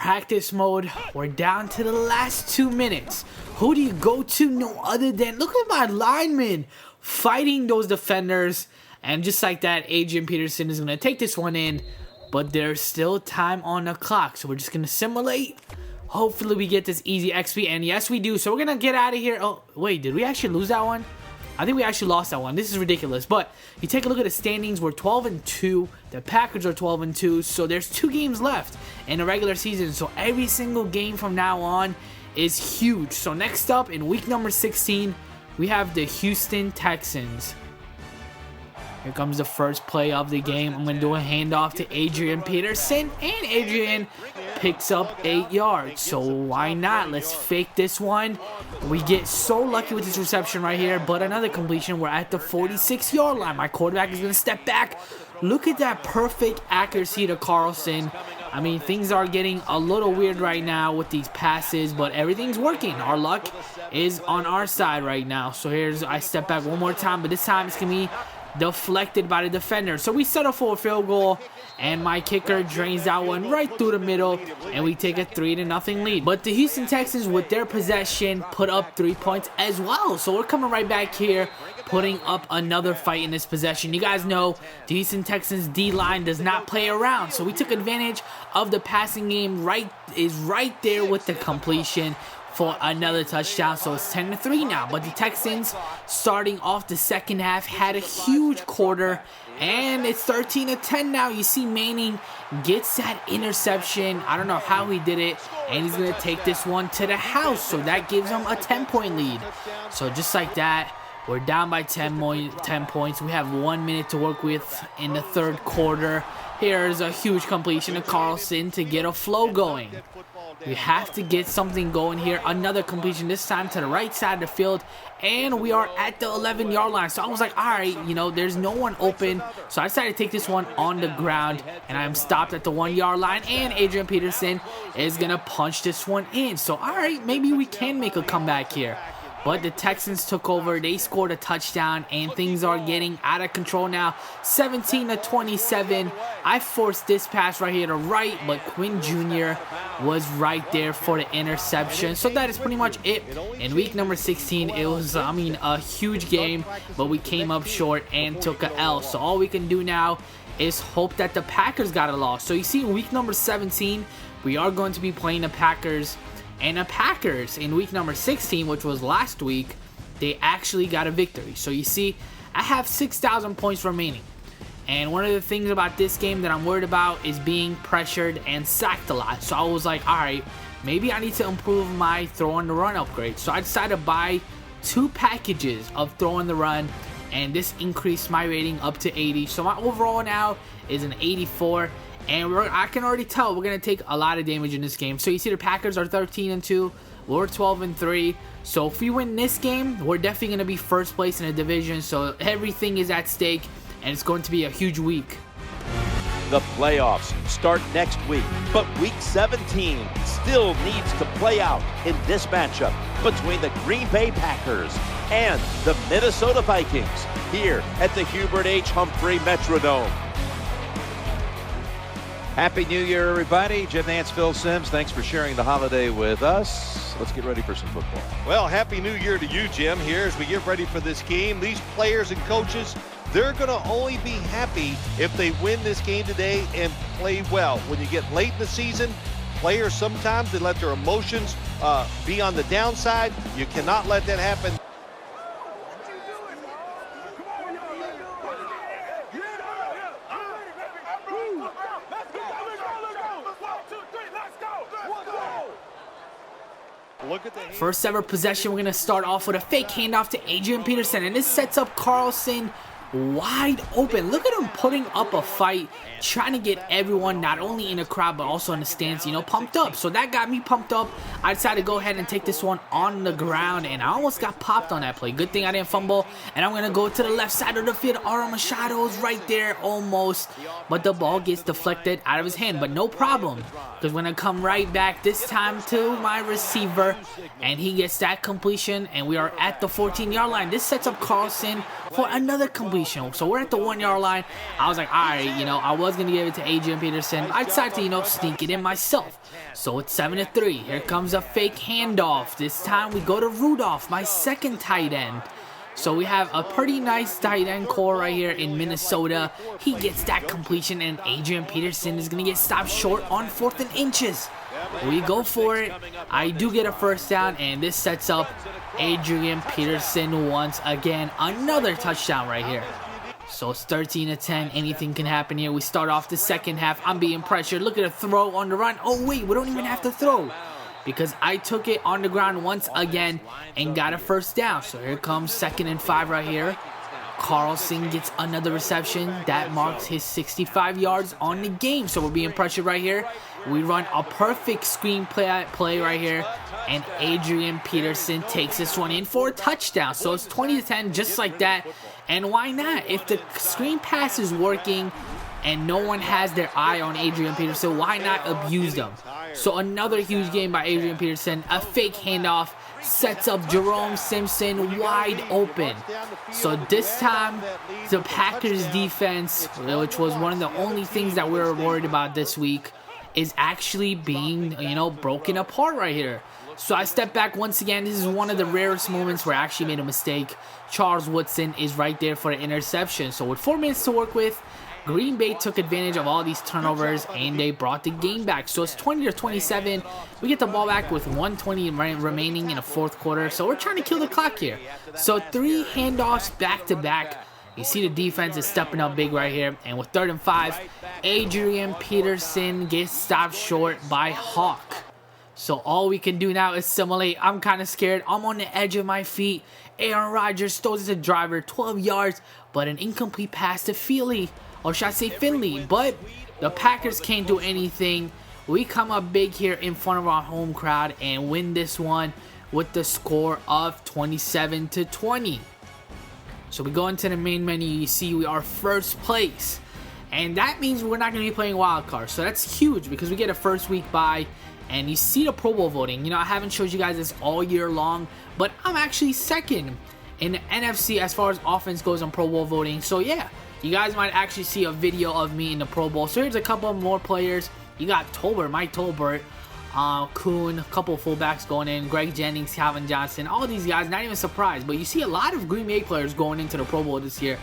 practice mode. We're down to the last 2 minutes. Who do you go to? No other than, look at my linemen fighting those defenders. And just like that, Adrian Peterson is going to take this one in. But there's still time on the clock. So we're just going to simulate. Hopefully we get this easy XP. And yes, we do. So we're going to get out of here. Oh, wait, did we actually lose that one? I think we actually lost that one. This is ridiculous. But you take a look at the standings. We're 12-2. The Packers are 12-2. So there's 2 games left in the regular season. So every single game from now on is huge. So next up in week number 16, we have the Houston Texans. Here comes the first play of the game. I'm going to do a handoff to Adrian Peterson. And Adrian picks up 8 yards. So why not? Let's fake this one. We get so lucky with this reception right here. But another completion. We're at the 46-yard line. My quarterback is going to step back. Look at that perfect accuracy to Carlson. I mean, things are getting a little weird right now with these passes, but everything's working. Our luck is on our side right now. So I step back one more time, but this time it's going to be deflected by the defender. So we settle for a field goal, and my kicker drains that one right through the middle, and we take a 3-0 lead. But the Houston Texans, with their possession, put up 3 points as well. So we're coming right back here, putting up another fight in this possession. You guys know the Houston Texans D-line does not play around, so we took advantage of the passing game. Right there with the completion for another touchdown. So it's 10-3 now. But the Texans, starting off the second half, had a huge quarter, and it's 13-10 now. You see Manning gets that interception. I don't know how he did it, and he's going to take this one to the house. So that gives him a 10-point lead. So just like that, we're down by 10 points. We have 1 minute to work with in the third quarter. Here's a huge completion to Carlson to get a flow going. We have to get something going here. Another completion, this time to the right side of the field. And we are at the 11-yard line. So I was like, all right, there's no one open. So I decided to take this one on the ground. And I am stopped at the 1-yard line. And Adrian Peterson is going to punch this one in. So, all right, maybe we can make a comeback here. But the Texans took over. They scored a touchdown, and things are getting out of control now. 17-27. I forced this pass right here to right, but Quinn Jr. was right there for the interception. So that is pretty much it. In week number 16, it was, a huge game, but we came up short and took a L. So all we can do now is hope that the Packers got a loss. So you see, in week number 17, we are going to be playing the Packers. And the Packers, in week number 16, which was last week, they actually got a victory. So you see, I have 6,000 points remaining. And one of the things about this game that I'm worried about is being pressured and sacked a lot. So I was like, all right, maybe I need to improve my throw on the run upgrade. So I decided to buy 2 packages of throw on the run, and this increased my rating up to 80. So my overall now is an 84. And I can already tell we're going to take a lot of damage in this game. So you see the Packers are 13-2. We're 12-3. So if we win this game, we're definitely going to be first place in the division. So everything is at stake, and it's going to be a huge week. The playoffs start next week, but week 17 still needs to play out in this matchup between the Green Bay Packers and the Minnesota Vikings here at the Hubert H. Humphrey Metrodome. Happy New Year, everybody. Jim Nance, Phil Simms, thanks for sharing the holiday with us. Let's get ready for some football. Well, Happy New Year to you, Jim, here as we get ready for this game. These players and coaches, they're going to only be happy if they win this game today and play well. When you get late in the season, players sometimes, they let their emotions be on the downside. You cannot let that happen. First ever possession, we're going to start off with a fake handoff to Adrian Peterson, and this sets up Carlson wide open. Look at him putting up a fight, trying to get everyone not only in the crowd but also in the stands, pumped up. So that got me pumped up. I decided to go ahead and take this one on the ground, and I almost got popped on that play. Good thing I didn't fumble. And I'm going to go to the left side of the field. Aaron Machado's right there almost, but the ball gets deflected out of his hand. But no problem, because we're going to come right back this time to my receiver, and he gets that completion, and we are at the 14-yard line. This sets up Carlson for another completion. completion. So we're at the 1 yard line. I was like, all right, you know, I was going to give it to Adrian Peterson. I decided to, you know, sneak it in myself. So it's 7-3. Here comes a fake handoff. This time we go to Rudolph, my second tight end. So we have a pretty nice tight end core right here in Minnesota. He gets that completion, and Adrian Peterson is going to get stopped short on 4th and inches. We go for it. I do get a first down, and this sets up Adrian Peterson once again. Another touchdown right here. So it's 13-10. Anything can happen here. We start off the second half. I'm being pressured. Look at a throw on the run. Oh, wait, we don't even have to throw, because I took it on the ground once again and got a first down. So here comes 2nd and 5 right here. Carlson gets another reception. That marks his 65 yards on the game. So we're being pressured right here. We run a perfect screen play right here, and Adrian Peterson takes this one in for a touchdown. So it's 20-10 just like that. And why not? If the screen pass is working and no one has their eye on Adrian Peterson, why not abuse them? So another huge game by Adrian Peterson. A fake handoff sets up Jerome Simpson wide open. So this time, the Packers defense, which was one of the only things that we were worried about this week, is actually being, you know, broken apart right here. So I step back once again. This is one of the rarest moments where I actually made a mistake. Charles Woodson is right there for an interception. So with 4 minutes to work with, Green Bay took advantage of all these turnovers and they brought the game back. So it's 20-27. We get the ball back with 1:20 remaining in the fourth quarter. So we're trying to kill the clock here. So 3 handoffs back to back. You see the defense is stepping up big right here. And with 3rd and 5, Adrian Peterson gets stopped short by Hawk. So all we can do now is simulate. I'm kind of scared. I'm on the edge of my feet. Aaron Rodgers throws it to Driver, 12 yards, but an incomplete pass to Finley. Or should I say Finley? But the Packers can't do anything. We come up big here in front of our home crowd and win this one with the score of 27-20. So we go into the main menu. You see we are first place. And that means we're not going to be playing wild card. So that's huge because we get a first week bye. And you see the Pro Bowl voting. You know, I haven't showed you guys this all year long, but I'm actually second in the NFC as far as offense goes on Pro Bowl voting. So yeah, you guys might actually see a video of me in the Pro Bowl. So here's a couple more players. You got Mike Tolbert, Kuhn, a couple of fullbacks going in, Greg Jennings, Calvin Johnson, all these guys, not even surprised. But you see a lot of Green Bay players going into the Pro Bowl this year.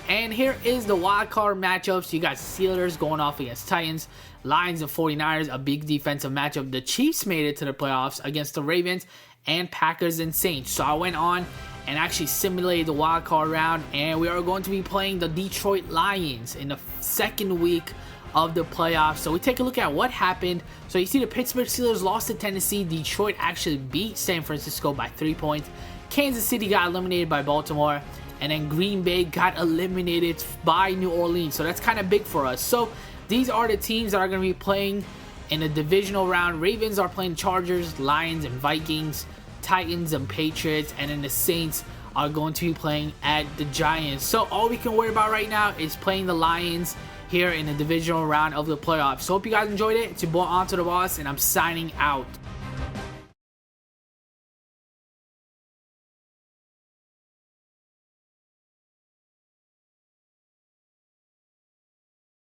And here is the wild card matchups. You got Steelers going off against Titans, Lions and 49ers, a big defensive matchup. The Chiefs made it to the playoffs against the Ravens, and Packers and Saints. So I went on and actually simulated the wild card round, and we are going to be playing the Detroit Lions in the second week of the playoffs. So we take a look at what happened. So you see the Pittsburgh Steelers lost to Tennessee. Detroit actually beat San Francisco by 3 points. Kansas City got eliminated by Baltimore. And then Green Bay got eliminated by New Orleans. So that's kind of big for us. So these are the teams that are going to be playing in the divisional round. Ravens are playing Chargers, Lions, and Vikings. Titans and Patriots. And then the Saints are going to be playing at the Giants. So all we can worry about right now is playing the Lions here in the divisional round of the playoffs. So hope you guys enjoyed it. It's your boy AntoDaBoss, and I'm signing out.